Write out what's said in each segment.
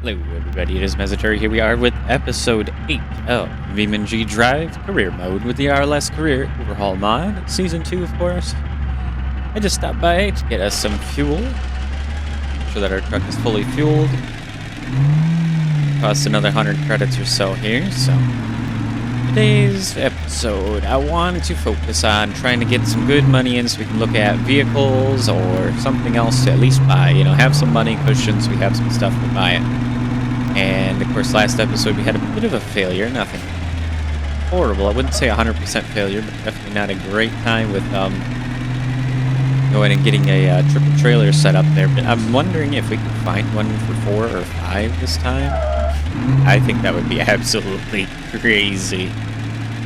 Hello everybody, it is Messenger. Here we are with episode 8 of BeamNG Drive Career Mode with the RLS Career Overhaul mod. Season 2, of course. I just stopped by to get us some fuel. Make sure that our truck is fully fueled. Costs another 100 credits or so here, so... Today's episode, I wanted to focus on trying to get some good money in so we can look at vehicles or something else to at least buy. You know, have some money cushion so we have some stuff to buy it. And, of course, last episode we had a bit of a failure. Nothing horrible. I wouldn't say 100% failure, but definitely not a great time with going and getting a triple trailer set up there. But I'm wondering if we can find one for 4 or 5 this time. I think that would be absolutely crazy.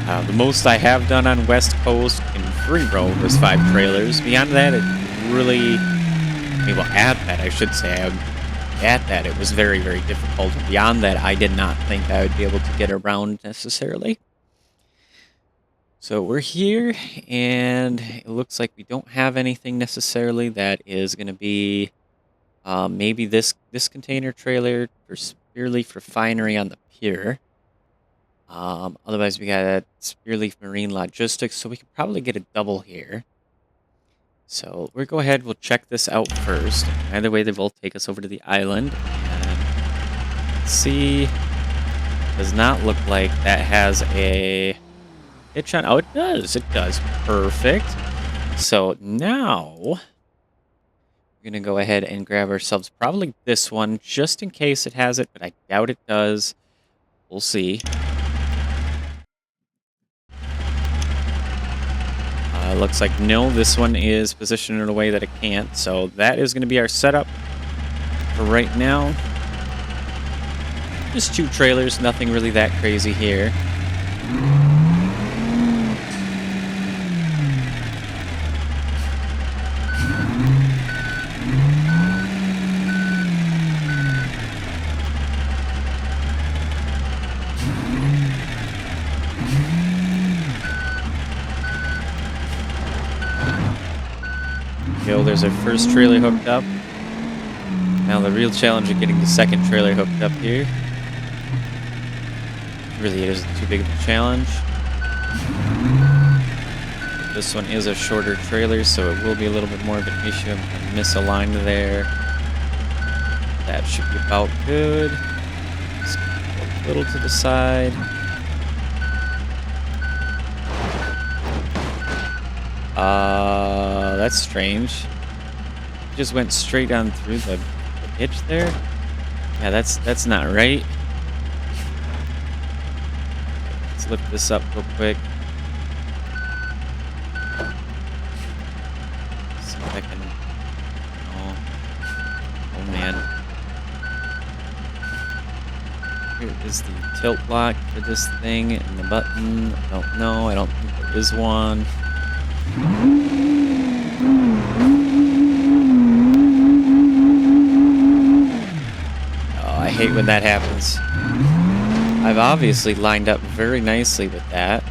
The most I have done on West Coast in free roam was 5 trailers. Beyond that, it really... well, at that, I should say. At that, it was very, very difficult. Beyond that, I did not think I would be able to get around necessarily. So we're here, and it looks like we don't have anything necessarily that is going to be maybe this container trailer for Spearleaf Refinery on the pier. Otherwise, we got Spearleaf Marine Logistics, so we could probably get a double here. So we'll go ahead, we'll check this out first. Either way, they both take us over to the island. And let's see. Does not look like that has a hitch on. Oh, it does. It does. Perfect. So now we're going to go ahead and grab ourselves probably this one just in case it has it, but I doubt it does. We'll see. Looks like no, this one is positioned in a way that it can't. So that is going to be our setup for right now. Just 2 trailers, nothing really that crazy here. There's our first trailer hooked up. Now the real challenge of getting the second trailer hooked up here. Really, it isn't too big of a challenge. This one is a shorter trailer, so it will be a little bit more of an issue. I'm kind of misaligned there. That should be about good. Just go a little to the side. That's strange. Just went straight on through the hitch there. Yeah, that's not right. lift this up real quick. See if I can. Oh man. Here is the tilt lock for this thing and the button. I don't know. I don't think there is one. Oh, I hate when that happens. I've obviously lined up very nicely with that.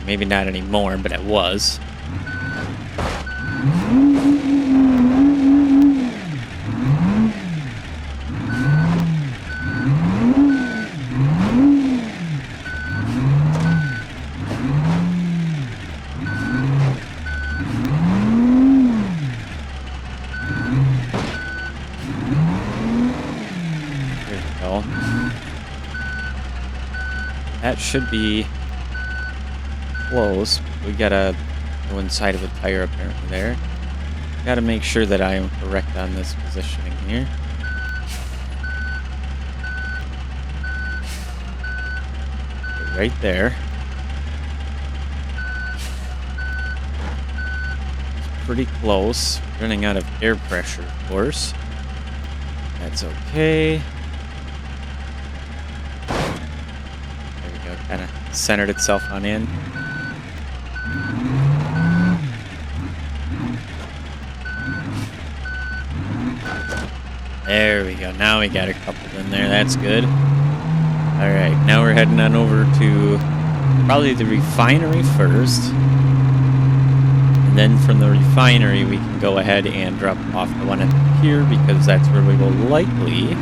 Maybe not anymore, but I was. That should be close. We gotta go inside of the tire apparently there. Gotta make sure that I am correct on this positioning here. Okay, right there. It's pretty close. Running out of air pressure, of course. That's okay. Kind of centered itself on in. There we go. Now we got a couple in there. That's good. Alright, now we're heading on over to probably the refinery first. And then from the refinery, we can go ahead and drop off the one at the pier because that's where we will likely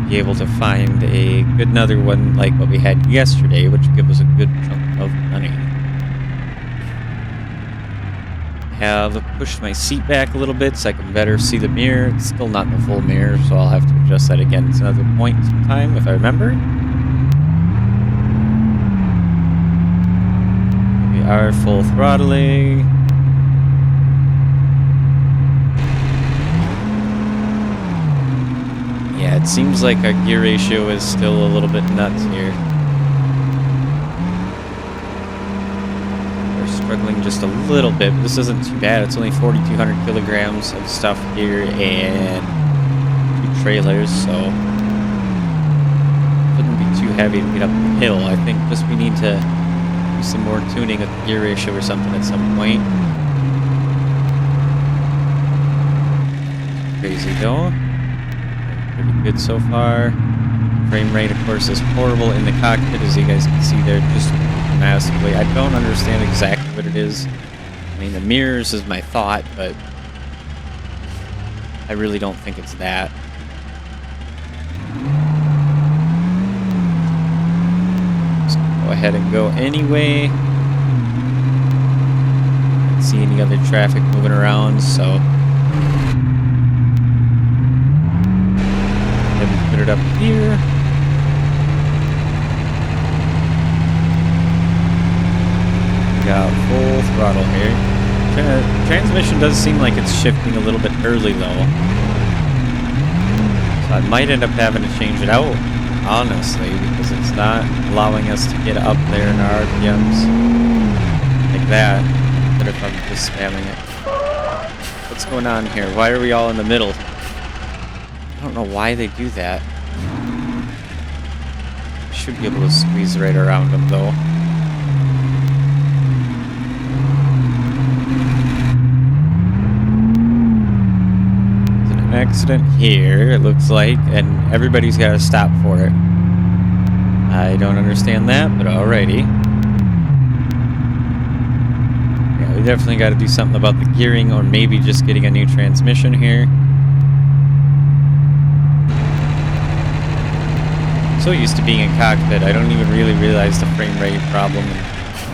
be able to find another one like what we had yesterday, which will give us a good chunk of money. Have pushed my seat back a little bit so I can better see the mirror. It's still not the full mirror, so I'll have to adjust that again. It's another point sometime if I remember. We are full throttling. Yeah, it seems like our gear ratio is still a little bit nuts here. We're struggling just a little bit, but this isn't too bad. It's only 4,200 kilograms of stuff here and 2 trailers, so it wouldn't be too heavy to get up the hill. I think just we need to do some more tuning of the gear ratio or something at some point. Crazy though. Pretty good so far. Frame rate, of course, is horrible in the cockpit, as you guys can see there, just massively. I don't understand exactly what it is. I mean, the mirrors is my thought, but I really don't think it's that. Just go ahead and go anyway. Don't see any other traffic moving around, so put it up here. Got full throttle here. Transmission does seem like it's shifting a little bit early though. So I might end up having to change it out, honestly, because it's not allowing us to get up there in our RPMs like that. But if I'm just spamming it. What's going on here? Why are we all in the middle? I don't know why they do that. Should be able to squeeze right around them though. There's an accident here, it looks like, and everybody's got to stop for it. I don't understand that, but alrighty. Yeah, we definitely got to do something about the gearing, or maybe just getting a new transmission here. So used to being in cockpit, I don't even really realize the frame rate problem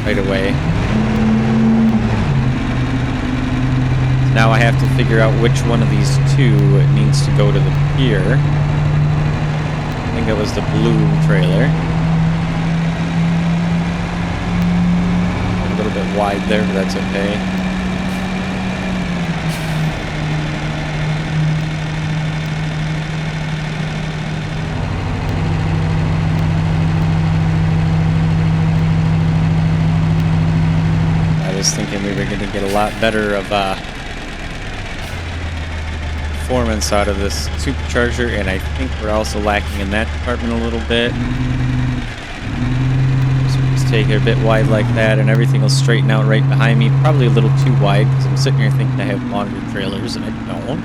right away. So now I have to figure out which one of these two needs to go to the pier. I think it was the blue trailer. A little bit wide there, but that's okay. was thinking we were going to get a lot better of performance out of this supercharger, and I think we're also lacking in that department a little bit. So we just take it a bit wide like that, and everything will straighten out right behind me. Probably a little too wide, because I'm sitting here thinking I have longer trailers, and I don't.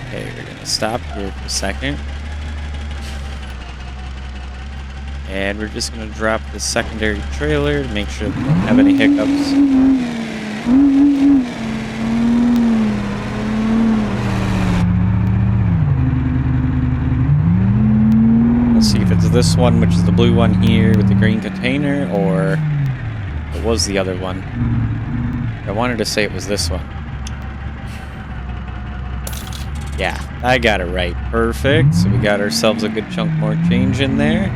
Okay, we're going to stop here for a second. And we're just going to drop the secondary trailer to make sure we don't have any hiccups. Let's see if it's this one, which is the blue one here with the green container, or it was the other one. I wanted to say it was this one. Yeah, I got it right. Perfect. So we got ourselves a good chunk more change in there.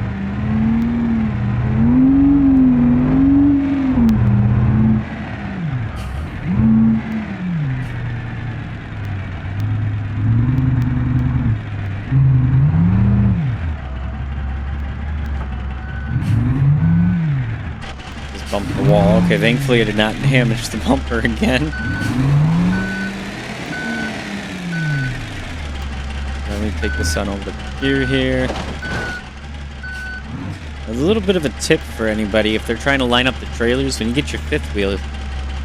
Bump the wall. Okay, thankfully I did not damage the bumper again. Let me take this on over the gear here. A little bit of a tip for anybody if they're trying to line up the trailers. When you get your fifth wheel,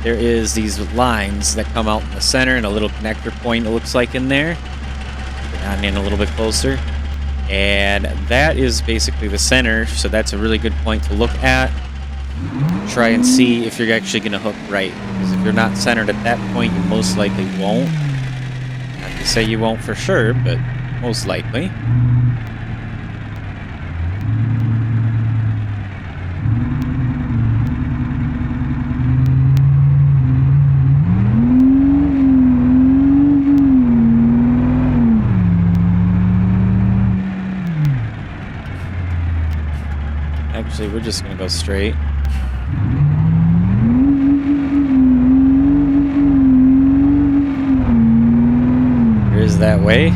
there is these lines that come out in the center and a little connector point, it looks like, in there. Get on in a little bit closer. And that is basically the center, so that's a really good point to look at. Try and see if you're actually going to hook right, because if you're not centered at that point, you most likely won't. Not to say you won't for sure, but most likely. Actually, we're just going to go straight. Is that way.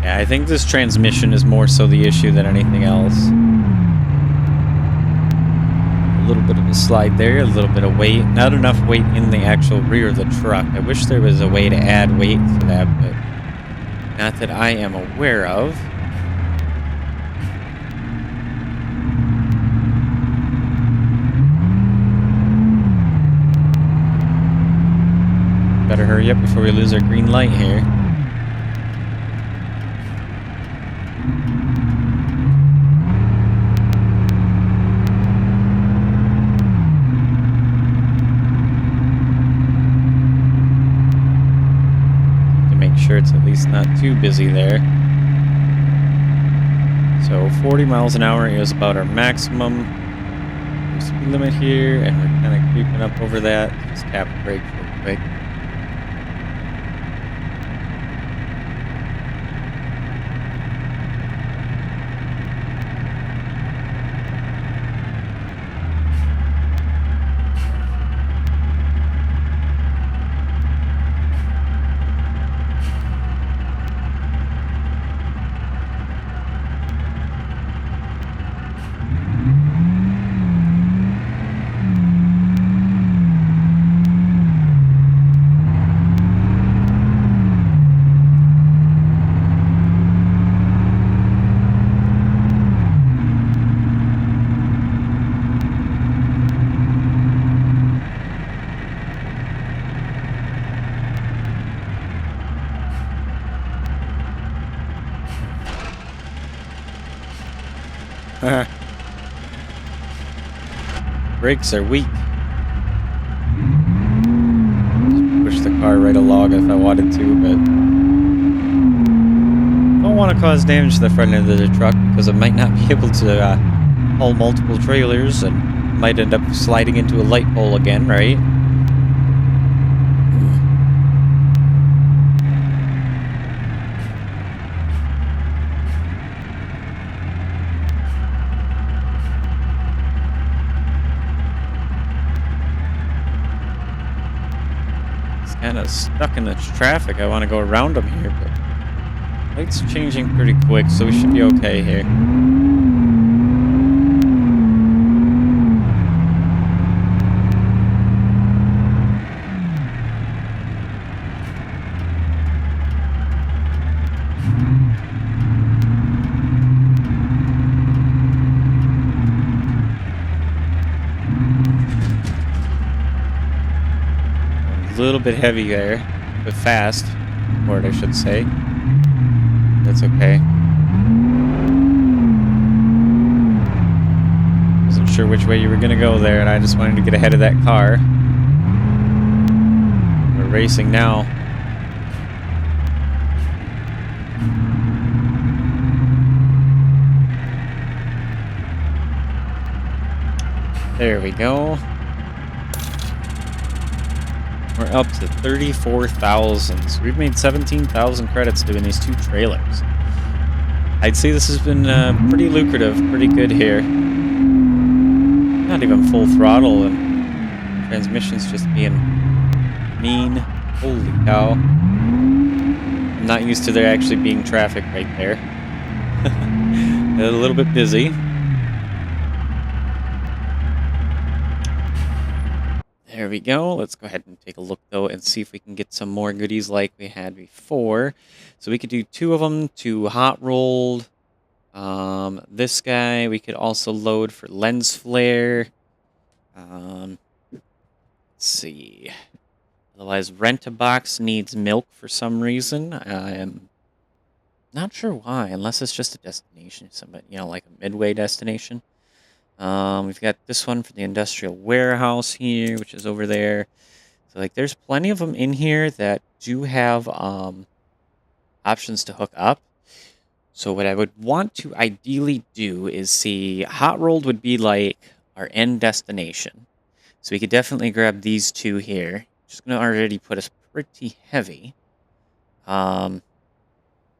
Yeah, I think this transmission is more so the issue than anything else. A little bit of a slide there, a little bit of weight. Not enough weight in the actual rear of the truck. I wish there was a way to add weight to that, but not that I am aware of. Better hurry up before we lose our green light here. To make sure it's at least not too busy there. So 40 miles an hour is about our maximum speed limit here, and we're kind of creeping up over that. Just tap the brake real quick. Brakes are weak. Push the car right along if I wanted to, but don't want to cause damage to the front end of the truck because I might not be able to haul multiple trailers and might end up sliding into a light pole again, right? Kind of stuck in the traffic. I want to go around them here, but light's changing pretty quick, so we should be okay here. little bit heavy there, but fast, forward I should say. That's okay. Wasn't sure which way you were gonna go there, and I just wanted to get ahead of that car. We're racing now. There we go. We're up to 34,000. So we've made 17,000 credits doing these 2 trailers. I'd say this has been pretty lucrative, pretty good here. Not even full throttle, and transmission's just being mean. Holy cow. I'm not used to there actually being traffic right there. A little bit busy. There we go. Let's go ahead and take a look, though, and see if we can get some more goodies like we had before. So we could do 2 of them to hot rolled. This guy we could also load for lens flare. Let's see. Otherwise, Rent-A-Box needs milk for some reason. I am not sure why, unless it's just a destination, somebody, you know, like a midway destination. We've got this one for the industrial warehouse here, which is over there. So, like, there's plenty of them in here that do have options to hook up. So what I would want to ideally do is see hot rolled would be like our end destination. So we could definitely grab these 2 here. Just going to already put us pretty heavy. And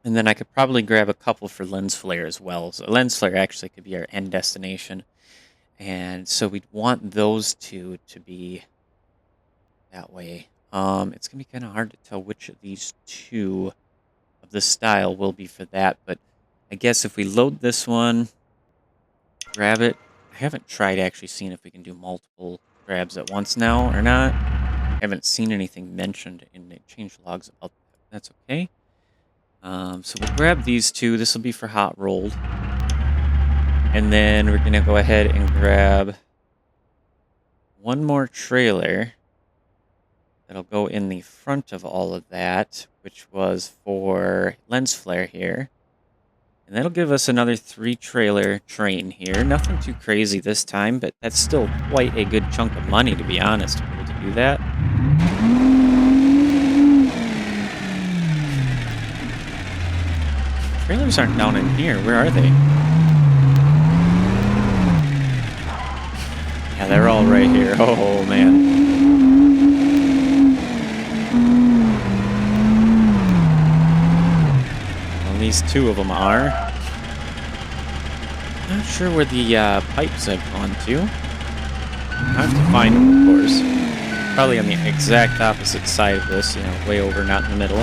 then I could probably grab a couple for lens flare as well. So lens flare actually could be our end destination. And so we'd want those 2 to be that way. It's going to be kind of hard to tell which of these 2 of this style will be for that. But I guess if we load this one, grab it. I haven't tried actually seeing if we can do multiple grabs at once now or not. I haven't seen anything mentioned in the change logs about that. That's okay. So we'll grab these 2. This will be for hot rolled. And then we're going to go ahead and grab one more trailer that'll go in the front of all of that, which was for lens flare here. And that'll give us another 3 trailer train here. Nothing too crazy this time, but that's still quite a good chunk of money, to be honest, to be able to do that. Trailers aren't down in here. Where are they? Yeah, they're all right here. Oh, man. Well, these 2 of them are. Not sure where the pipes have gone to. I have to find them, of course. Probably on the exact opposite side of this, you know, way over, not in the middle.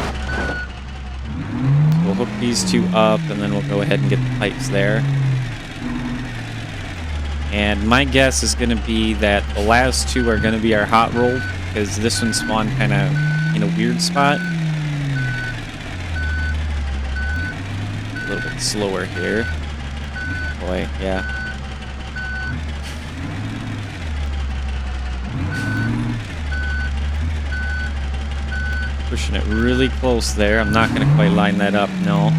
We'll hook these 2 up, and then we'll go ahead and get the pipes there. And my guess is going to be that the last 2 are going to be our hot rolled, because this one spawned kind of in a weird spot. A little bit slower here. Boy, yeah. Pushing it really close there. I'm not going to quite line that up, no.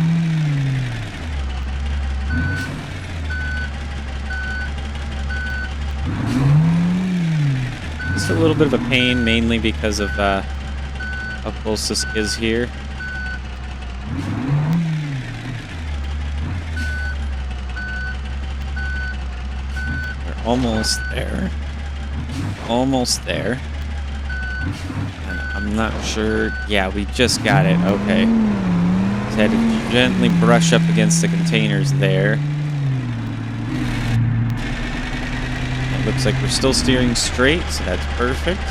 Just a little bit of a pain, mainly because of how close this is here. We're almost there. Almost there. And I'm not sure. Yeah, we just got it. Okay. Just had to gently brush up against the containers there. It looks like we're still steering straight, so that's perfect.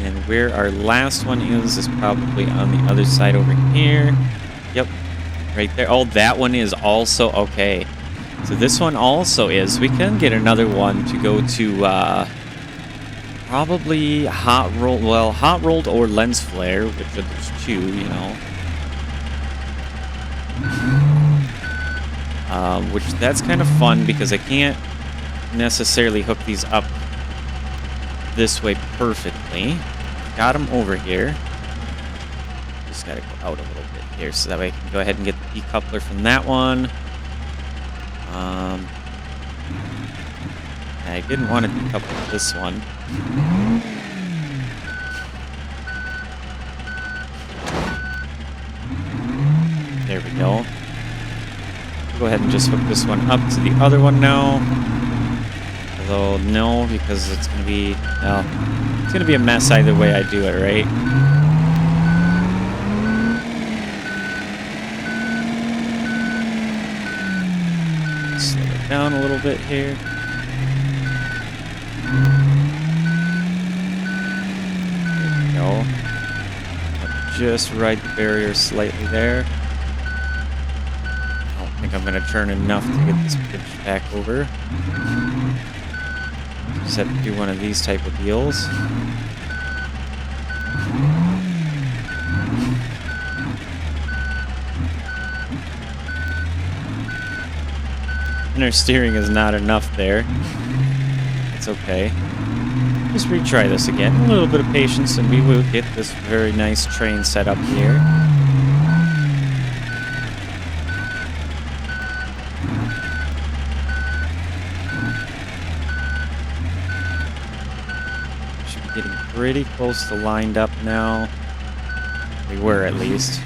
And where our last one is probably on the other side over here. Yep, right there. Oh, that one is also okay. So this one also is. We can get another one to go to probably hot roll. Well, hot rolled or lens flare, which there's 2, you know. Which that's kind of fun because I can't necessarily hook these up this way perfectly. Got them over here. Just gotta go out a little bit here so that way I can go ahead and get the decoupler from that one. I didn't want to decouple this one. There we go. Go ahead and just hook this one up to the other one now. Although, no, because it's going to be, well, it's going to be a mess either way I do it, right? Slow it down a little bit here. There we go. Just ride the barrier slightly there. I don't think I'm going to turn enough to get this bridge back over. Just have to do one of these type of deals. Inner steering is not enough there. It's okay. Just retry this again. A little bit of patience and we will get this very nice train set up here. Should be getting pretty close to lined up now. We were at least.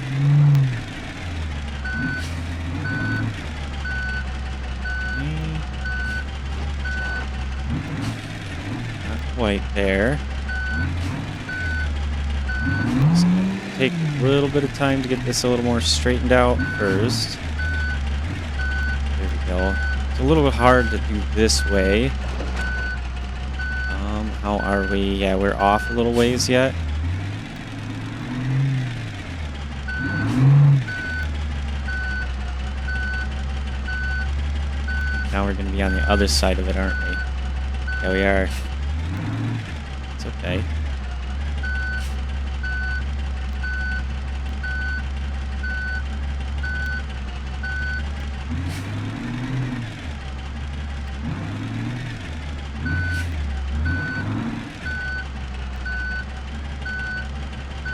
Quite there. Just gonna take a little bit of time to get this a little more straightened out first. There we go. It's a little bit hard to do this way. How are we? Yeah, we're off a little ways yet. Now we're going to be on the other side of it, aren't we? Yeah, we are. It's okay.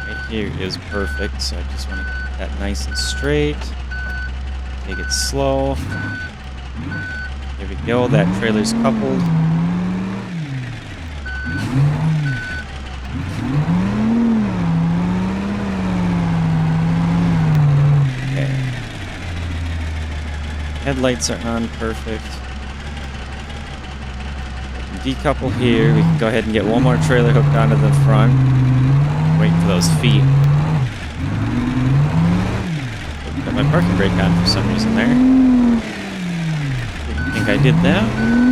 Right here is perfect, so I just want to keep that nice and straight. Take it slow. There we go, that trailer's coupled. Okay. Headlights are on, perfect. We can decouple here. We can go ahead and get one more trailer hooked onto the front. Waiting for those feet. Got my parking brake on for some reason there. I think I did that.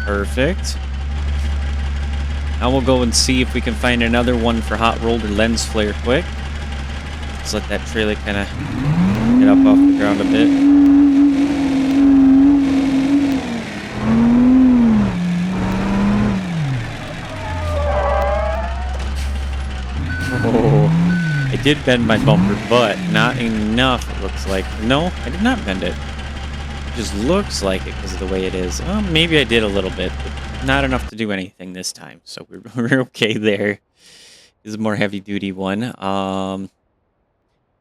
Perfect. Now we'll go and see if we can find another one for hot rolled or lens flare quick. Just let that trailer kind of get up off the ground a bit. Oh, I did bend my bumper, but not enough, it looks like. No, I did not bend it. It just looks like it because of the way it is. Maybe I did a little bit, but not enough to do anything this time, so we're okay there. This is a more heavy-duty one. We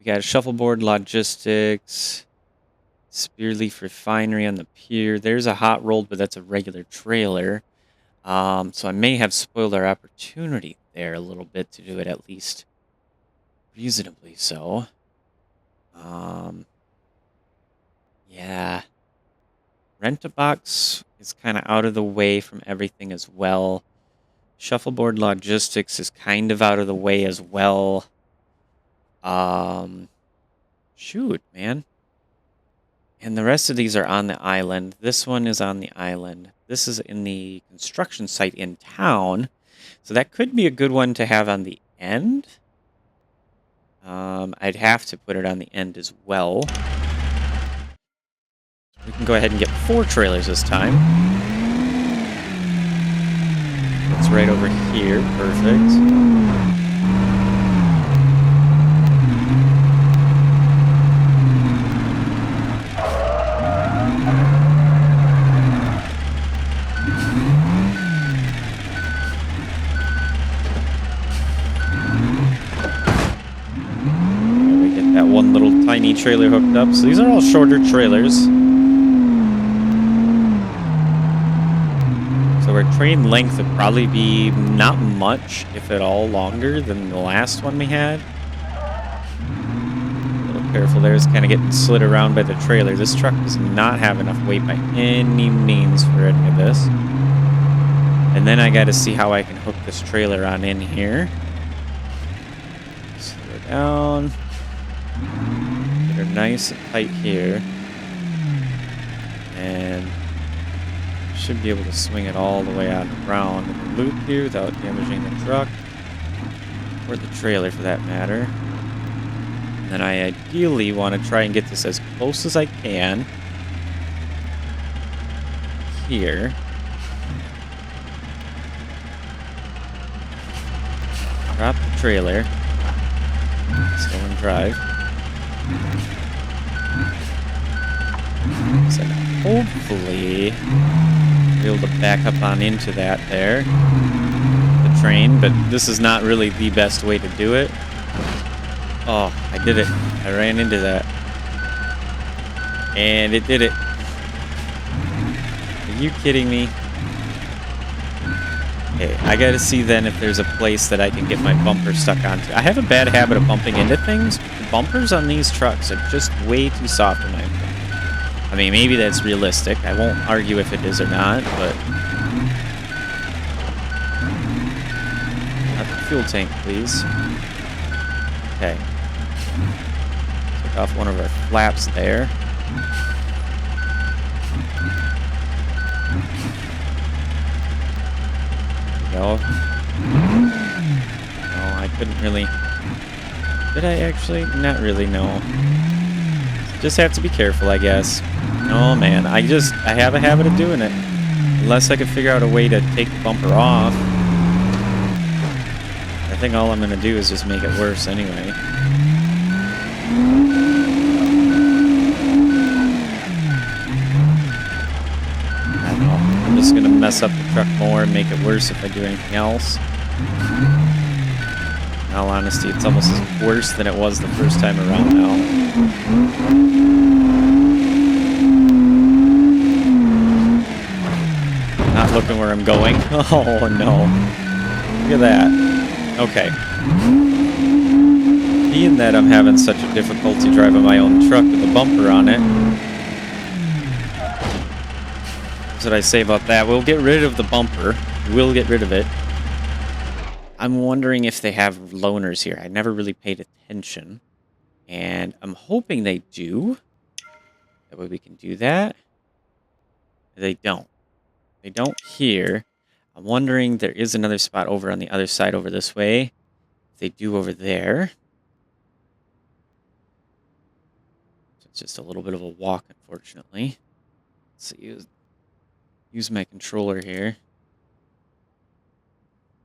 got a shuffleboard logistics, Spearleaf refinery on the pier. There's a hot rolled, but that's a regular trailer. So I may have spoiled our opportunity there a little bit to do it at least reasonably so. Yeah. Rent-a-box is kind of out of the way from everything as well. Shuffleboard logistics is kind of out of the way as well. Shoot, man. And the rest of these are on the island. This one is on the island. This is in the construction site in town. So that could be a good one to have on the end. I'd have to put it on the end as well. We can go ahead and get 4 trailers this time. It's right over here. Perfect. One little tiny trailer hooked up. So these are all shorter trailers. So our train length would probably be not much, if at all, longer than the last one we had. A little careful there, it's kind of getting slid around by the trailer. This truck does not have enough weight by any means for any of this. And then I got to see how I can hook this trailer on in here. Slow it down. Get her nice and tight here. And should be able to swing it all the way out around in the loop here without damaging the truck. Or the trailer for that matter. And then I ideally want to try and get this as close as I can. Here. Drop the trailer. Still in drive. So hopefully be able to back up on into that there. The train, but this is not really the best way to do it. Oh, I did it. I ran into that. And it did it. Are you kidding me? Okay, I gotta see then if there's a place that I can get my bumper stuck onto. I have a bad habit of bumping into things. The bumpers on these trucks are just way too soft in my opinion. I mean, maybe that's realistic. I won't argue if it is or not, but... Not the fuel tank, please. Okay. Took off one of our flaps there. Go. No, I couldn't really... Did I actually? Not really, no. Just have to be careful, I guess. Oh man, I have a habit of doing it. Unless I could figure out a way to take the bumper off. I think all I'm going to do is just make it worse anyway. I don't know. I'm just going to mess up the truck more and make it worse if I do anything else. In all honesty, it's almost worse than it was the first time around now. Not looking where I'm going. Oh no. Look at that. Okay. Being that I'm having such a difficulty driving my own truck with a bumper on it. That's what I say about that. We'll get rid of the bumper. We'll get rid of it. I'm wondering if they have loaners here. I never really paid attention. And I'm hoping they do. That way we can do that. They don't. They don't here. I'm wondering there is another spot over on the other side over this way. If they do over there. So it's just a little bit of a walk, unfortunately. Let's see, use my controller here.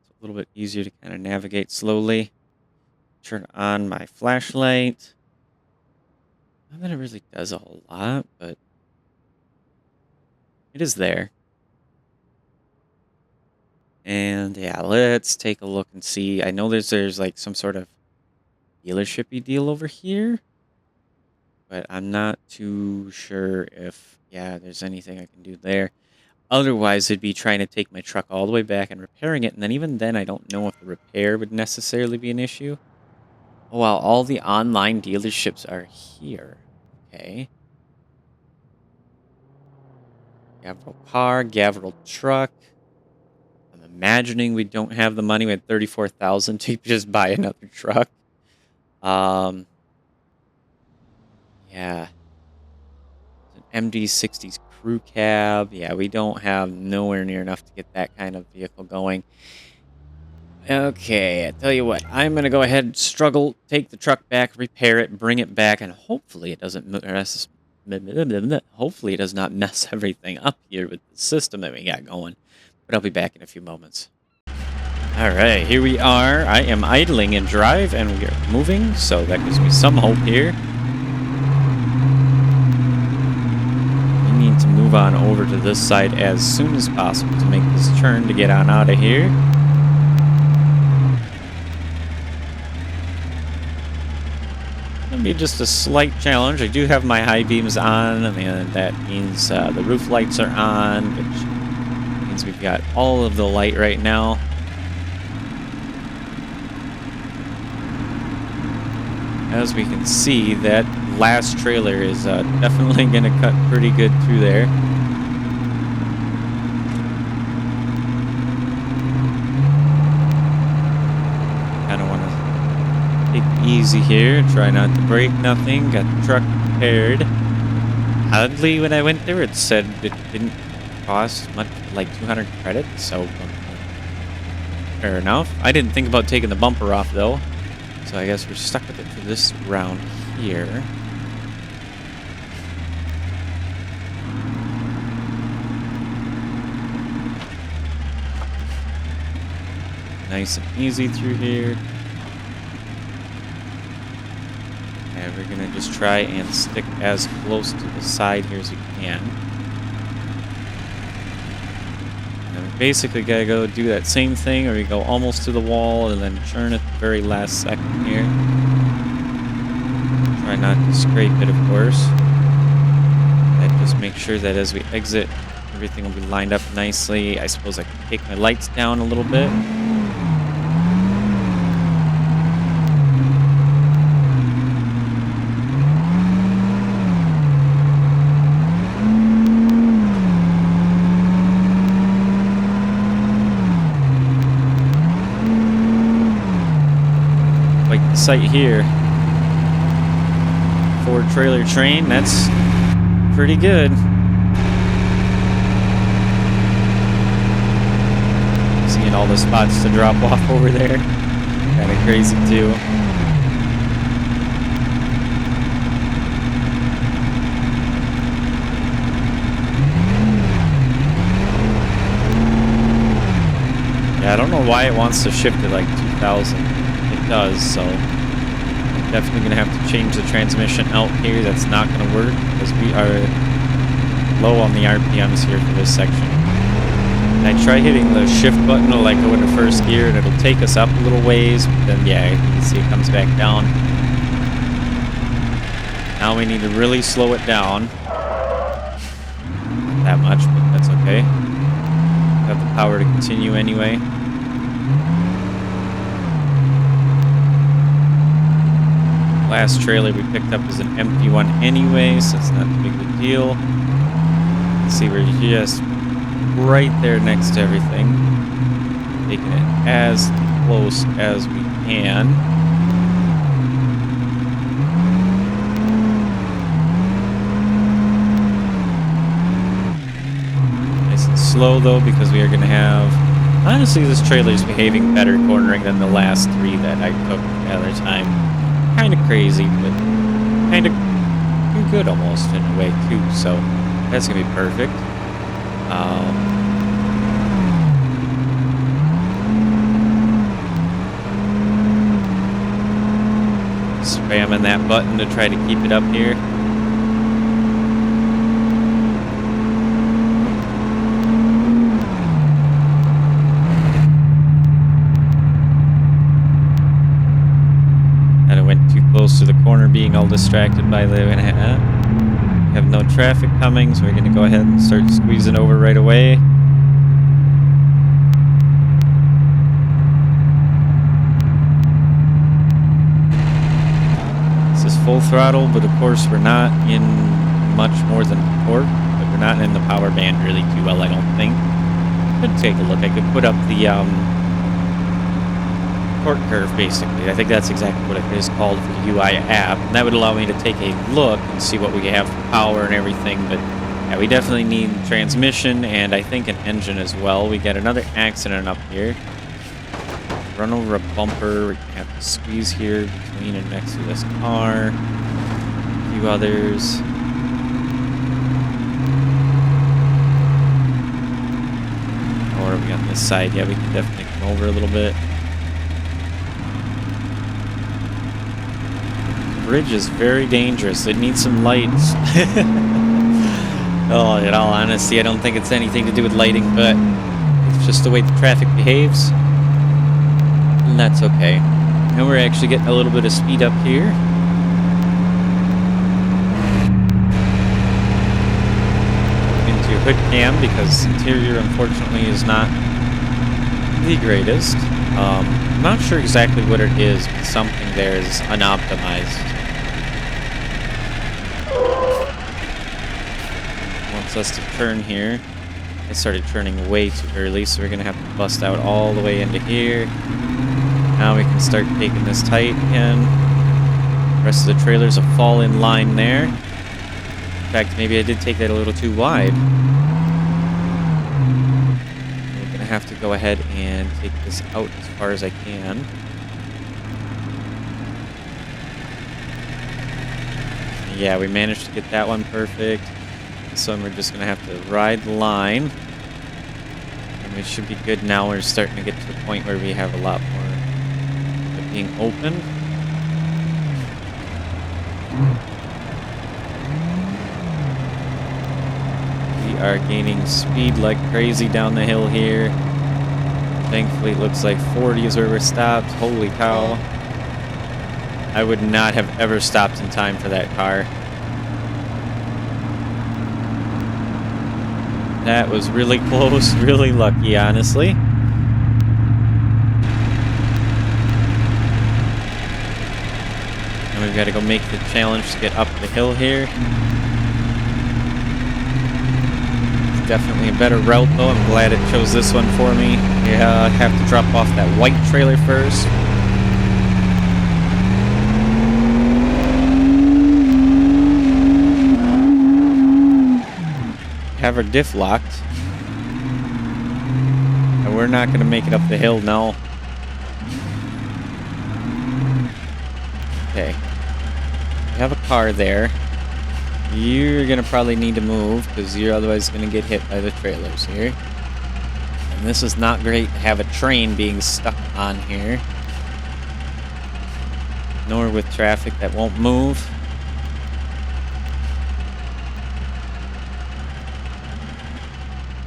It's a little bit easier to kind of navigate slowly. Turn on my flashlight. Not that it really does a whole lot, but it is there. And yeah, let's take a look and see. I know there's like some sort of dealership-y deal over here, but I'm not too sure if, yeah, there's anything I can do there. Otherwise, it'd be trying to take my truck all the way back and repairing it, and then even then, I don't know if the repair would necessarily be an issue. Oh, wow, all the online dealerships are here. Okay. Gavril car, Gavril truck. I'm imagining we don't have the money. We had $34,000 to just buy another truck. Yeah. It's an MD60's crew cab. Yeah, we don't have nowhere near enough to get that kind of vehicle going. Okay, I tell you what, I'm going to go ahead and struggle, take the truck back, repair it, bring it back, and hopefully it doesn't mess, hopefully it does not mess everything up here with the system that we got going. But I'll be back in a few moments. All right, here we are. I am idling in drive, and we are moving, so that gives me some hope here. We need to move on over to this side as soon as possible to make this turn to get on out of here. It'll be just a slight challenge. I do have my high beams on, and that means the roof lights are on, which means we've got all of the light right now. As we can see, that last trailer is definitely going to cut pretty good through there. Kind of want to take it easy here, try not to break nothing, got the truck repaired. Oddly, when I went there, it said it didn't cost much, like 200 credits, so fair enough. I didn't think about taking the bumper off, though. So I guess we're stuck with it for this round here. Nice and easy through here. And we're gonna just try and stick as close to the side here as we can. Basically gotta go do that same thing, or we go almost to the wall and then turn at the very last second here. Try not to scrape it, of course. And just make sure that as we exit, everything will be lined up nicely. I suppose I can take my lights down a little bit. Sight here for a trailer train, that's pretty good. Seeing all the spots to drop off over there, kind of crazy too. Yeah, I don't know why it wants to shift to like 2000. Does, so I'm definitely going to have to change the transmission out here. That's not going to work because we are low on the RPMs here for this section. And I try hitting the shift button to like go into first gear and it'll take us up a little ways, but then yeah, you can see it comes back down. Now we need to really slow it down. Not that much, but that's okay. We have the power to continue anyway. Last trailer we picked up is an empty one anyway, so it's not a big of a deal. You can see we're just right there next to everything. Taking it as close as we can. Nice and slow though, because we are going to have... Honestly, this trailer is behaving better cornering than the last three that I took the other time. Kind of crazy, but kind of good almost in a way too, so that's gonna be perfect. Spamming that button to try to keep it up here. Close to the corner, being all distracted by the... have no traffic coming, so we're going to go ahead and start squeezing over right away. This is full throttle, but of course we're not in much more than torque, but we're not in the power band really too well, I don't think. Could take a look. I could put up the torque curve, basically. I think that's exactly what it is called for the UI app. And that would allow me to take a look and see what we have for power and everything. But yeah, we definitely need transmission and I think an engine as well. We got another accident up here. run over a bumper. We're gonna have to squeeze here between and next to this car. A few others. Or are we on this side? Yeah, we can definitely come over a little bit. The bridge is very dangerous. It needs some lights. Oh, in all honesty, I don't think it's anything to do with lighting, but it's just the way the traffic behaves. And that's okay. And we're actually getting a little bit of speed up here. Into hood cam because interior unfortunately is not the greatest. I'm not sure exactly what it is, but something there is unoptimized. Wants us to turn here. I started turning way too early, so we're gonna have to bust out all the way into here. Now we can start taking this tight again. The rest of the trailers will fall in line there. In fact, maybe I did take that a little too wide. We're gonna have to go ahead and take this out as far as I can. Yeah, we managed to get that one perfect. This one we're just gonna have to ride the line. And we should be good now. We're starting to get to the point where we have a lot more of being open. We are gaining speed like crazy down the hill here. Thankfully it looks like 40 is where we're stopped. Holy cow. I would not have ever stopped in time for that car. That was really close, really lucky, honestly. And we've got to go make the challenge to get up the hill here. It's definitely a better route, though. I'm glad it chose this one for me. Yeah, I have to drop off that white trailer first. Have our diff locked. And we're not going to make it up the hill now. Okay. We have a car there. You're going to probably need to move because you're otherwise going to get hit by the trailers here. And this is not great to have a train being stuck on here. Nor with traffic that won't move.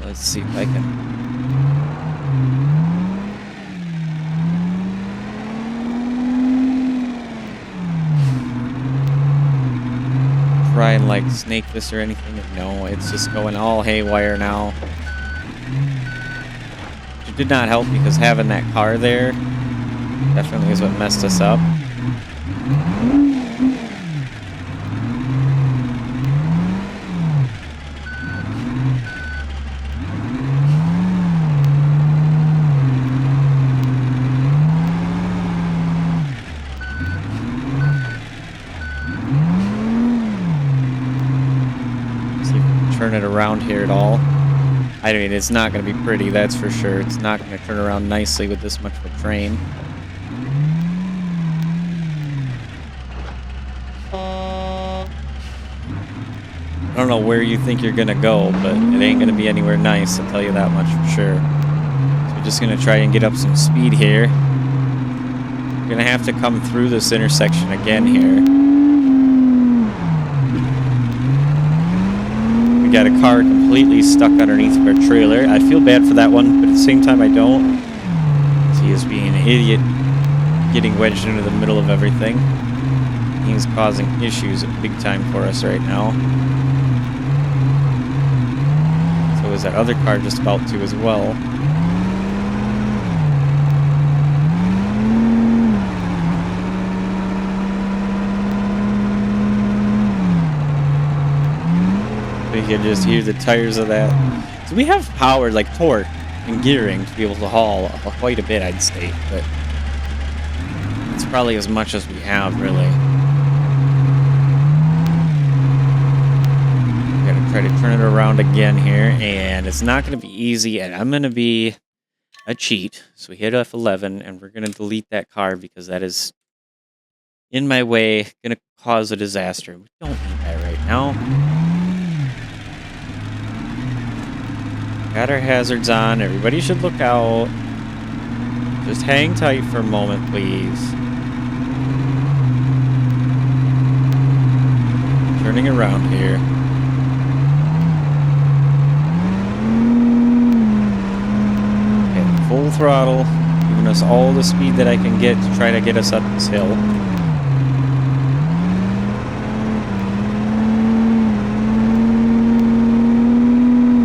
Let's see if I can try and like snake this or anything. No, it's just going all haywire now. It did not help because having that car there definitely is what messed us up. Turn it around here at all. I mean, it's not going to be pretty, that's for sure. It's not going to turn around nicely with this much of a train. I don't know where you think you're going to go, but it ain't going to be anywhere nice, I'll tell you that much for sure. So we're just going to try and get up some speed here. We're going to have to come through this intersection again here. We got a car completely stuck underneath our trailer. I feel bad for that one, but at the same time I don't. He is being an idiot, getting wedged into the middle of everything. He's causing issues big time for us right now. So is that other car just about to as well. You can just hear the tires of that. So we have power, like torque and gearing, to be able to haul quite a bit, I'd say. But it's probably as much as we have, really. We're going to try to turn it around again here. And it's not going to be easy. And I'm going to be a cheat. So we hit F11, and we're going to delete that car because that is in my way, going to cause a disaster. We don't need that right now. Got our hazards on. Everybody should look out. Just hang tight for a moment, please. Turning around here. Okay, full throttle. Giving us all the speed that I can get to try to get us up this hill.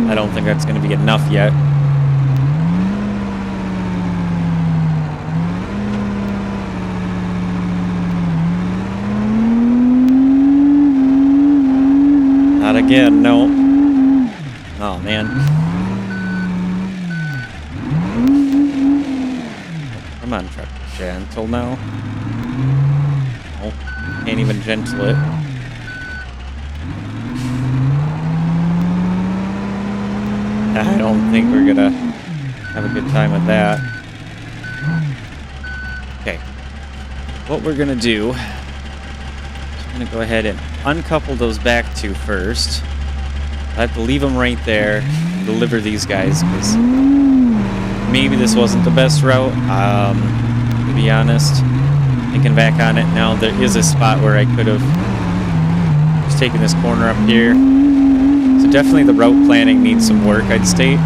I don't think that's going to be enough yet. Not again, no. Oh, man. Come on, truck. Gentle now. Oh, can't even gentle it. I don't think we're gonna have a good time with that. Okay. What we're gonna do is we're gonna go ahead and uncouple those back two first. I have to leave them right there and deliver these guys because maybe this wasn't the best route. To be honest, thinking back on it now, there is a spot where I could have just taken this corner up here. So definitely the route planning needs some work, I'd state.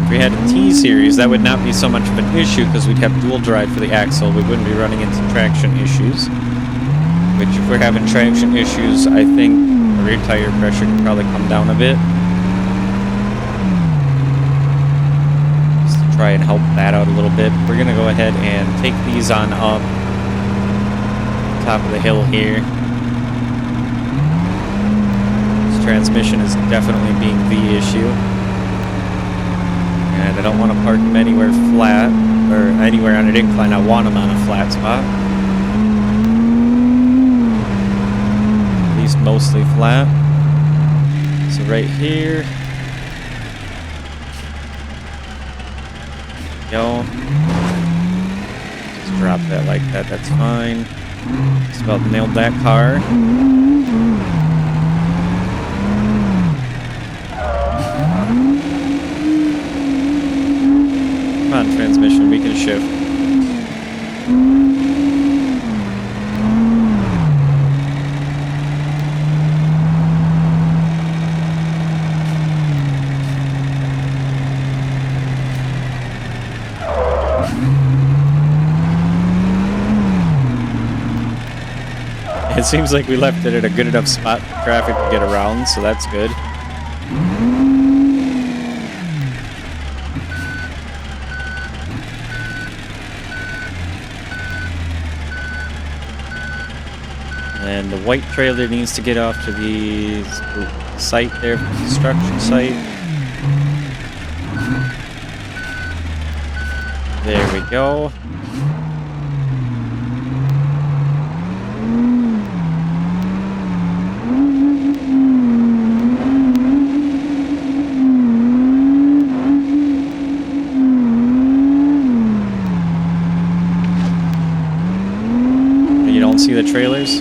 If we had a T-Series, that would not be so much of an issue because we'd have dual drive for the axle. We wouldn't be running into traction issues. Which if we're having traction issues, I think the rear tire pressure could probably come down a bit. Try and help that out a little bit. We're gonna go ahead and take these on up top of the hill here. This transmission is definitely being the issue, and I don't want to park them anywhere flat or anywhere on an incline. I want them on a flat spot, at least mostly flat. So right here. Go. Just drop that like that, that's fine. Just about nailed that car. Come on, transmission, we can shift. It seems like we left it at a good enough spot for traffic to get around, so that's good. And the white trailer needs to get off to the site there, construction site. There we go. See the trailers?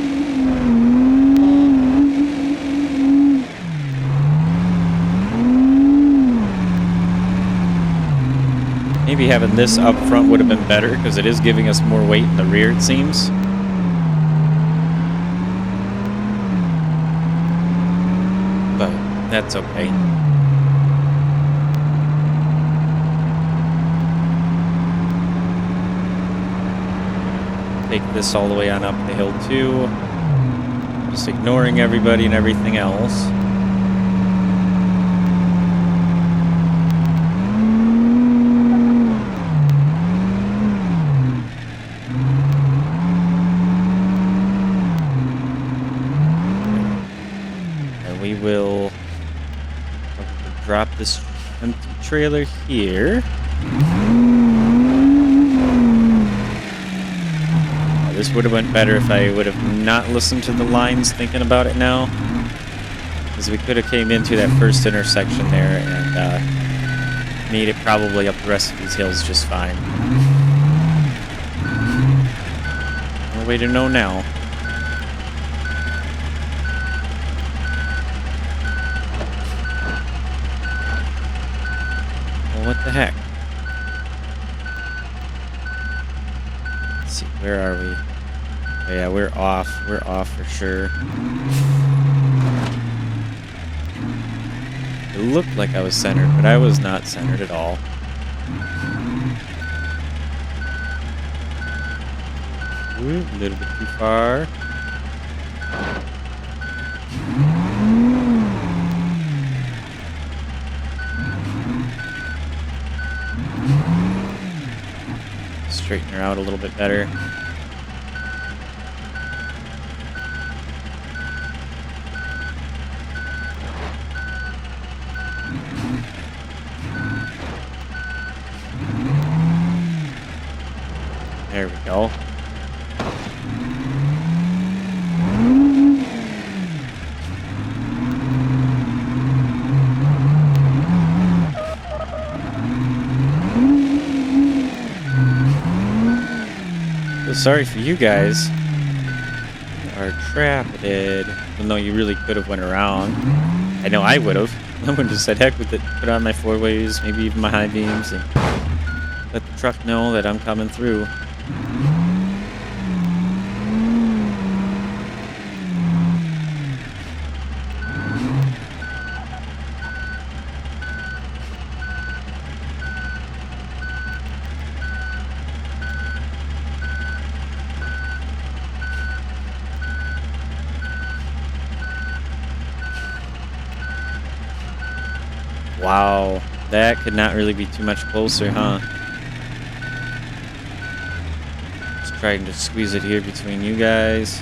Maybe having this up front would have been better because it is giving us more weight in the rear, it seems. But that's okay. Take this all the way on up the hill too. Just ignoring everybody and everything else. And we will drop this empty trailer here. This would have went better if I would have not listened to the lines thinking about it now. because we could have came into that first intersection there and made it probably up the rest of these hills just fine. No way to know now. Well, what the heck? Let's see, where are we? Oh, yeah, we're off. We're off for sure. It looked like I was centered, but I was not centered at all. Ooh, a little bit too far. Straighten her out a little bit better. There we go. Feel sorry for you guys. You are trapped, even though you really could have went around. I know I would have. I would have just said, heck with it. Put on my four ways, maybe even my high beams, and let the truck know that I'm coming through. Wow, that could not really be too much closer, huh? Just trying to squeeze it here between you guys.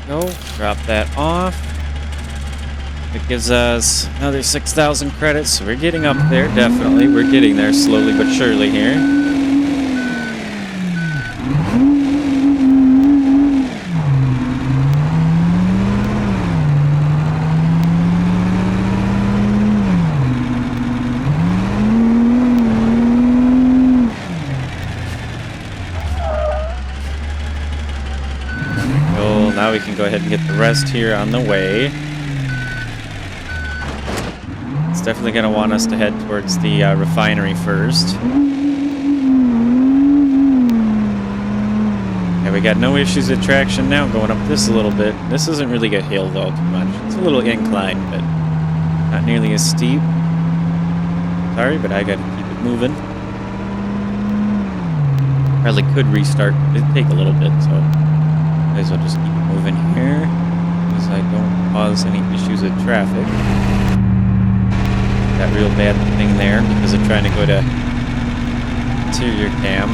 Go, drop that off. It gives us another 6,000 credits, so we're getting up there, definitely. We're getting there slowly but surely here. Now we can go ahead and get the rest here on the way. It's definitely going to want us to head towards the refinery first. Yeah, we got no issues with traction now going up this a little bit. This isn't really a hill though too much. It's a little incline, but not nearly as steep. Sorry, but I got to keep it moving. Probably could restart. It'd take a little bit, so might as well just keep it moving here, because I don't cause any issues with traffic. That real bad thing there because of trying to go to interior cam.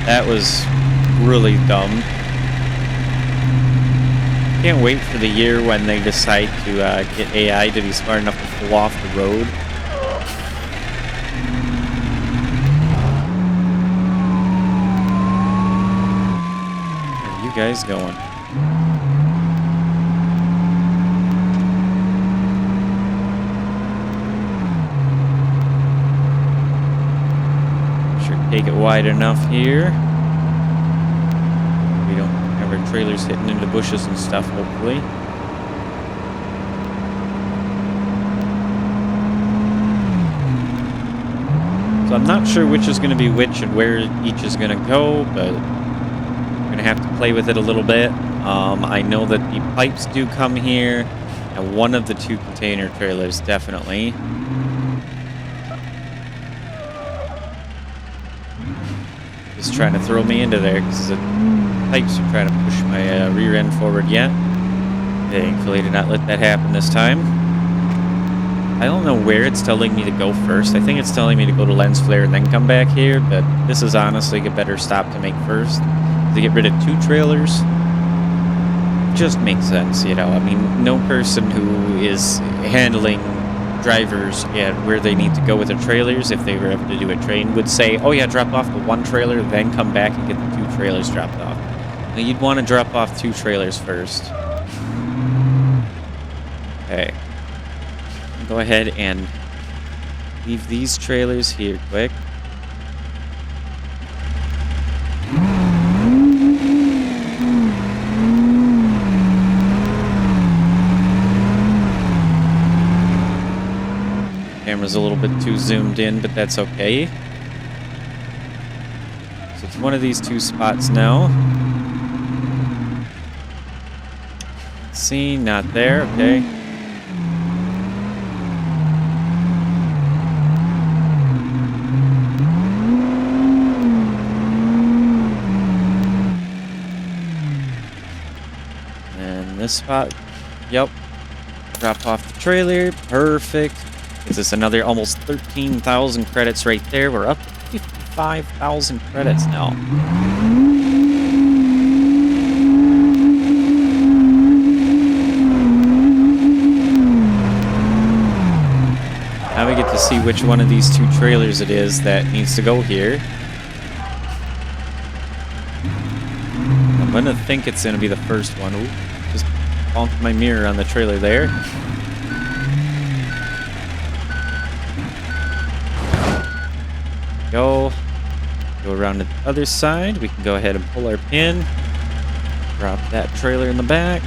That was really dumb. Can't wait for the year when they decide to get AI to be smart enough to pull off the road. Where are you guys going? Sure, take it wide enough here. We don't have our trailers hitting into bushes and stuff, hopefully. So I'm not sure which is going to be which and where each is going to go, but I'm going to have to play with it a little bit. I know that the pipes do come here, and one of the two container trailers, definitely. This trying to throw me into there because the pipes are trying to push my rear end forward yet. Thankfully, did not let that happen this time. I don't know where it's telling me to go first. I think it's telling me to go to lens flare and then come back here, but this is honestly a better stop to make first. To get rid of 2 trailers just makes sense, you know. I mean, no person who is handling drivers at where they need to go with their trailers, if they were ever to do a train, would say, oh yeah, drop off the 1 trailer, then come back and get the 2 trailers dropped off. Now, you'd want to drop off 2 trailers first. Okay. Go ahead and leave these trailers here quick. Camera's a little bit too zoomed in, but that's okay. So it's one of these 2 spots now. Let's see, not there, okay. This spot, yep, drop off the trailer, perfect. Gives us another almost 13,000 credits right there. We're up to 55,000 credits now. Now we get to see which one of these 2 trailers it is that needs to go here. I'm gonna think it's gonna be the first one. Ooh. Bonked my mirror on the trailer there. Go around to the other side. We can go ahead and pull our pin. Drop that trailer in the back.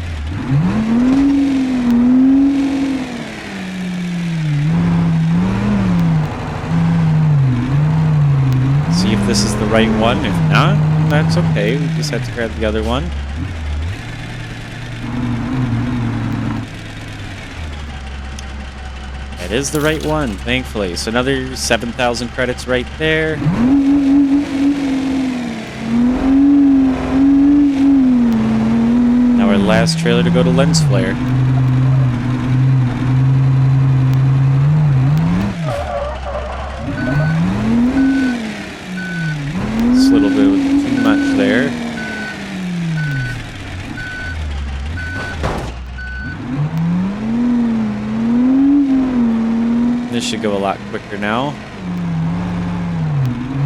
See if this is the right one. If not, that's okay. We just have to grab the other one. That is the right one, thankfully. So another 7,000 credits right there. Now our last trailer to go to lens flare. Just a little bit too much there. This should go a lot quicker now.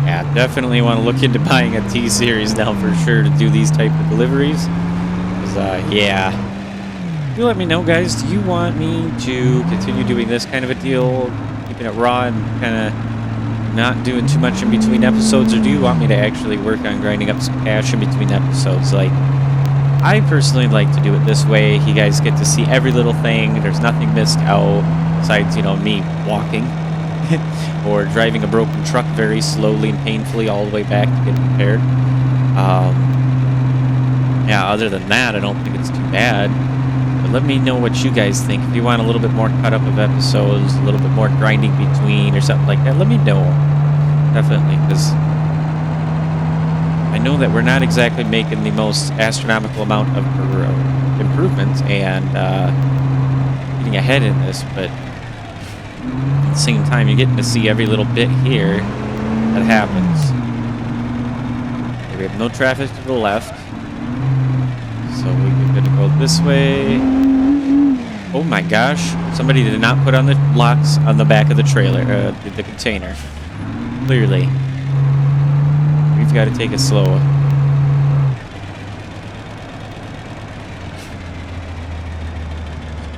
Yeah, definitely want to look into buying a T-Series now for sure to do these type of deliveries. Yeah. You let me know, guys. Do you want me to continue doing this kind of a deal, keeping it raw and kind of not doing too much in between episodes, or do you want me to actually work on grinding up some cash in between episodes? Like, I personally like to do it this way. You guys get to see every little thing. There's nothing missed out. Besides, you know, me walking or driving a broken truck very slowly and painfully all the way back to get repaired. Yeah, other than that, I don't think it's too bad. But let me know what you guys think. If you want a little bit more cut up of episodes, a little bit more grinding between or something like that, let me know. Definitely, because I know that we're not exactly making the most astronomical amount of improvements and getting ahead in this, but at the same time, you're getting to see every little bit here that happens. Okay, we have no traffic to the left, so we're going to go this way. Oh my gosh, somebody did not put on the locks on the back of the trailer, the container. Clearly. We've got to take it slow.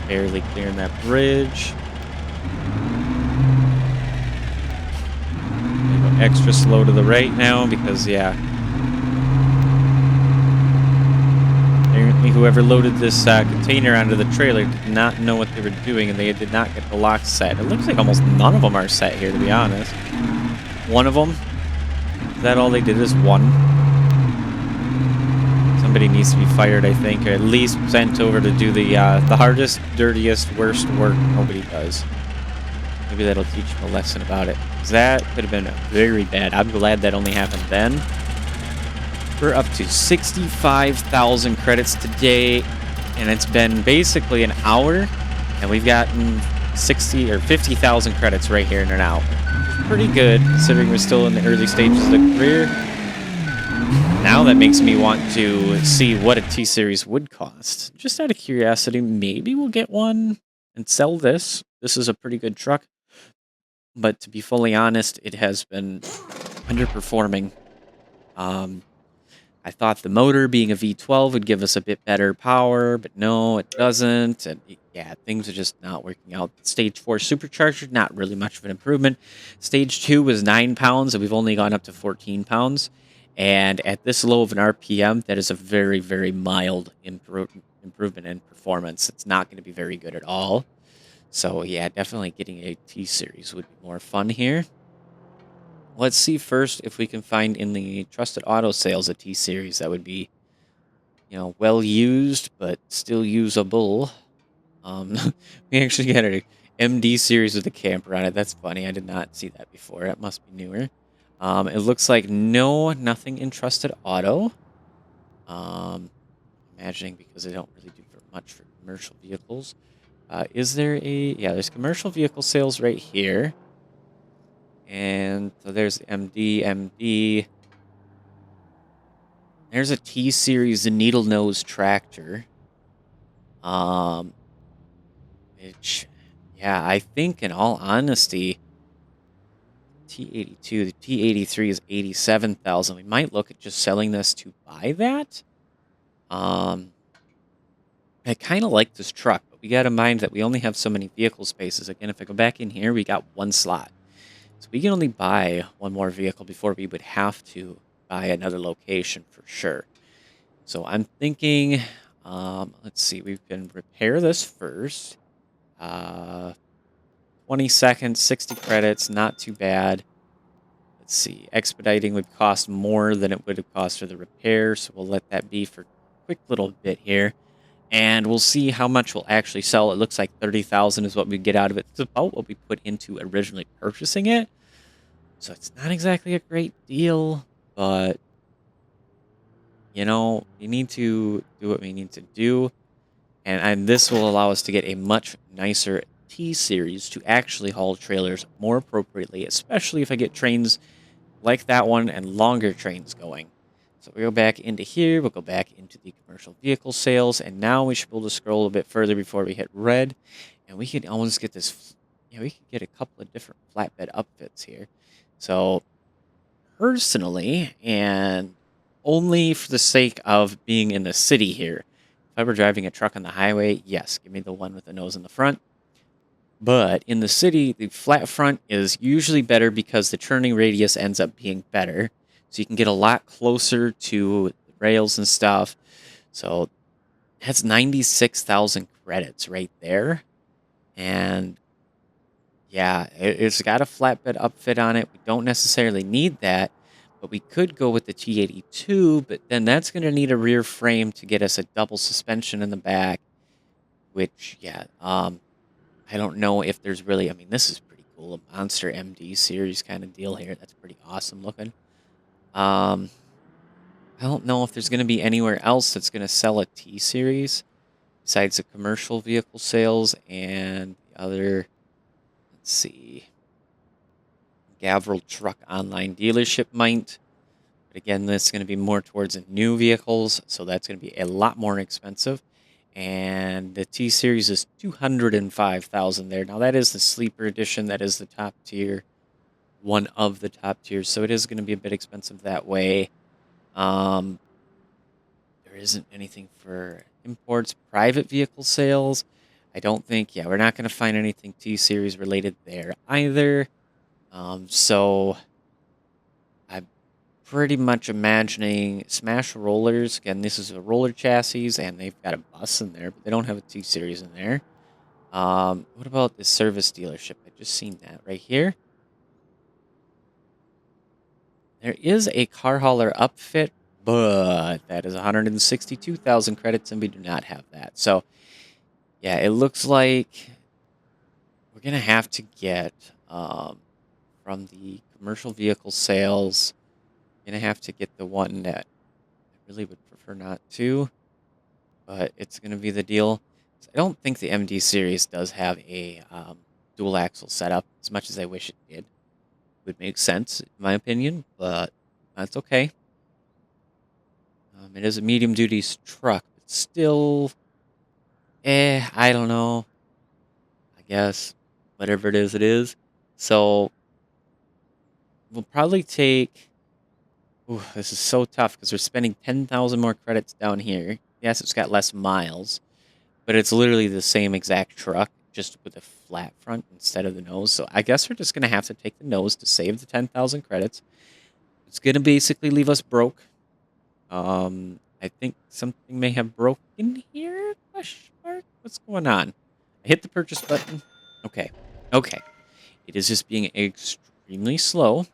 Barely clearing that bridge. Go extra slow to the right now because, yeah. Apparently whoever loaded this container onto the trailer did not know what they were doing and they did not get the locks set. It looks like almost none of them are set here, to be honest. One of them, is that all they did is one? Somebody needs to be fired, I think, or at least sent over to do the hardest, dirtiest, worst work nobody does. Maybe that'll teach them a lesson about it. 'Cause that could have been very bad. I'm glad that only happened then. We're up to 65,000 credits today, and it's been basically an hour, and we've gotten 60 or 50,000 credits right here in an hour. Pretty good, considering we're still in the early stages of the career. Now that makes me want to see what a T-Series would cost. Just out of curiosity, maybe we'll get one and sell this. This is a pretty good truck, but to be fully honest, it has been underperforming. I thought the motor being a V12 would give us a bit better power, but no, it doesn't. And yeah, things are just not working out. Stage 4 supercharger, not really much of an improvement. Stage 2 was 9 pounds, and we've only gone up to 14 pounds. And at this low of an RPM, that is a very, very mild improvement in performance. It's not going to be very good at all. So yeah, definitely getting a T-Series would be more fun here. Let's see first if we can find in the Trusted Auto Sales a T-Series that would be, you know, well used, but still usable. We actually got an MD series with a camper on it. That's funny. I did not see that before. That must be newer. It looks like nothing in Trusted Auto. Imagining because they don't really do much for commercial vehicles. Is there a... Yeah, there's commercial vehicle sales right here. And so there's MD. There's a T-Series needle nose tractor. Which, yeah, I think in all honesty, T82, the T83 is 87,000. We might look at just selling this to buy that. I kind of like this truck, but we got to mind that we only have so many vehicle spaces. Again, if I go back in here, we got one slot. So we can only buy one more vehicle before we would have to buy another location for sure. So I'm thinking, let's see, we can repair this first. 20 seconds, 60 credits, not too bad. Let's see, expediting would cost more than it would have cost for the repair, so we'll let that be for a quick little bit here. And we'll see how much we'll actually sell. It looks like 30,000 is what we get out of it. It's about what we put into originally purchasing it. So it's not exactly a great deal, but, you know, we need to do what we need to do. And this will allow us to get a much nicer T-Series to actually haul trailers more appropriately, especially if I get trains like that one and longer trains going. So we go back into here, we'll go back into the commercial vehicle sales, and now we should be able to scroll a bit further before we hit red, and we can almost get this, yeah, we can get a couple of different flatbed upfits here. So personally, and only for the sake of being in the city here, if I were driving a truck on the highway, yes, give me the one with the nose in the front. But in the city, the flat front is usually better because the turning radius ends up being better. So you can get a lot closer to the rails and stuff. So that's 96,000 credits right there. And yeah, it's got a flatbed upfit on it. We don't necessarily need that, but we could go with the T82, but then that's going to need a rear frame to get us a double suspension in the back, which, yeah, I don't know if there's really... I mean, this is pretty cool. A Monster MD series kind of deal here. That's pretty awesome looking. I don't know if there's going to be anywhere else that's going to sell a T-Series besides the commercial vehicle sales and the other... Let's see. Gavril Truck Online Dealership might. But again, this is going to be more towards new vehicles, so that's going to be a lot more expensive. And the T-Series is 205,000 there. Now, that is the sleeper edition. That is the top tier. One of the top tiers. So it is going to be a bit expensive that way. There isn't anything for imports. Private vehicle sales, I don't think... Yeah, we're not going to find anything T-Series related there either. So I'm pretty much imagining Smash Rollers. Again, this is a roller chassis, and they've got a bus in there, but they don't have a T-Series in there. What about the service dealership? I just seen that right here. There is a car hauler upfit, but that is 162,000 credits, and we do not have that. So, yeah, it looks like we're going to have to get, from the commercial vehicle sales, going to have to get the one that really would prefer not to, but it's going to be the deal. I don't think the MD series does have a dual axle setup as much as I wish it did. Would make sense, in my opinion, but that's okay. It is a medium duty truck, but still, I don't know. I guess whatever it is, it is. So we'll probably take. Ooh, this is so tough because we're spending 10,000 more credits down here. Yes, it's got less miles, but it's literally the same exact truck, just with a flat front instead of the nose. So I guess we're just going to have to take the nose to save the 10,000 credits. It's going to basically leave us broke. I think something may have broken here? Question mark? What's going on? I hit the purchase button. Okay. Okay. It is just being extremely slow.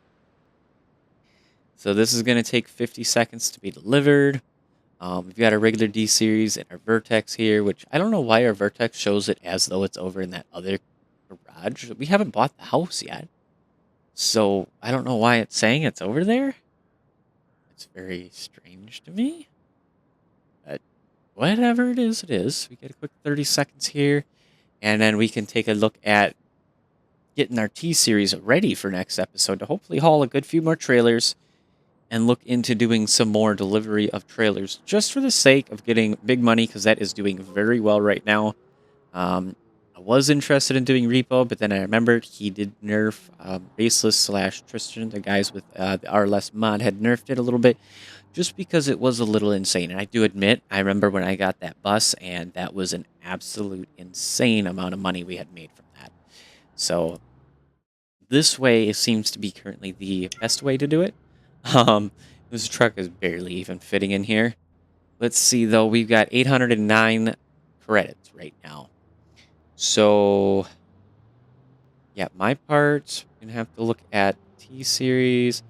So this is going to take 50 seconds to be delivered. We've got our regular D series and our Vertex here, which I don't know why our Vertex shows it as though it's over in that other garage. We haven't bought the house yet. So I don't know why it's saying it's over there. It's very strange to me. But whatever it is, it is. We get a quick 30 seconds here. And then we can take a look at getting our T series ready for next episode to hopefully haul a good few more trailers and look into doing some more delivery of trailers just for the sake of getting big money, because that is doing very well right now. I was interested in doing repo, but then I remembered he did nerf Baseless / Tristan, the guys with the RLS mod, had nerfed it a little bit just because it was a little insane. And I do admit, I remember when I got that bus, and that was an absolute insane amount of money we had made from that. So this way seems to be currently the best way to do it. This truck is barely even fitting in here. Let's see, though. We've got 809 credits right now. So, yeah, my part, we're going to have to look at T-Series.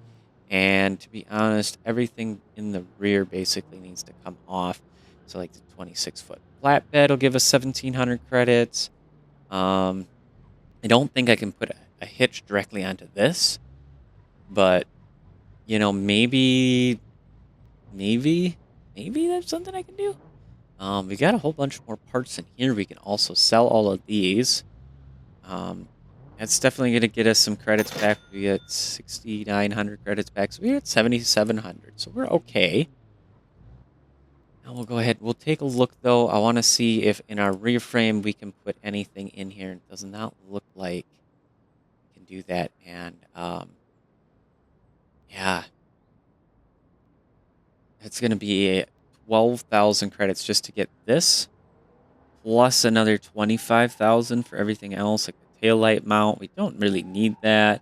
And to be honest, everything in the rear basically needs to come off. So, like the 26-foot flatbed will give us 1,700 credits. I don't think I can put a hitch directly onto this. But you know, maybe that's something I can do. We got a whole bunch more parts in here. We can also sell all of these. That's definitely going to get us some credits back. We get 6,900 credits back. So we get 7,700. So we're okay. Now we'll go ahead. We'll take a look, though. I want to see if in our rear frame we can put anything in here. It does not look like we can do that. And, yeah. It's going to be 12,000 credits just to get this, plus another 25,000 for everything else, like the taillight mount. We don't really need that.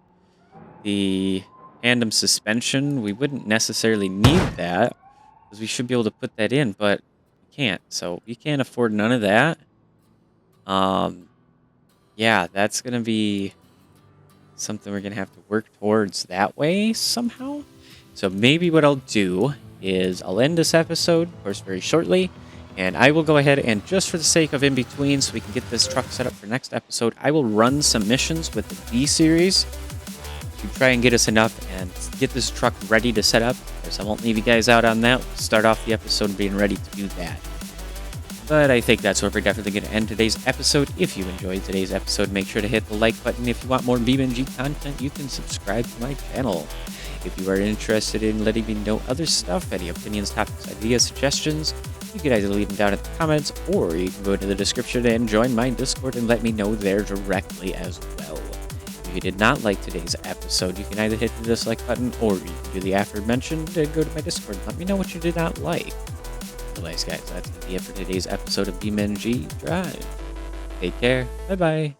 The tandem suspension, we wouldn't necessarily need that, because we should be able to put that in, but we can't. So we can't afford none of that. Yeah, that's going to be something we're going to have to work towards that way somehow. So maybe what I'll do is I'll end this episode, of course, very shortly, and I will go ahead and, just for the sake of in between, so we can get this truck set up for next episode, I will run some missions with the B series to try and get us enough and get this truck ready to set up. Of course, I won't leave you guys out on that. We'll start off the episode being ready to do that. But I think that's where we're definitely going to end today's episode. If you enjoyed today's episode, make sure to hit the like button. If you want more BeamNG content, you can subscribe to my channel. If you are interested in letting me know other stuff, any opinions, topics, ideas, suggestions, you can either leave them down in the comments, or you can go into the description and join my Discord and let me know there directly as well. If you did not like today's episode, you can either hit the dislike button, or you can do the aforementioned and go to my Discord and let me know what you did not like. Anyways, guys, that's going to be it for today's episode of BeamNG Drive. Take care. Bye-bye.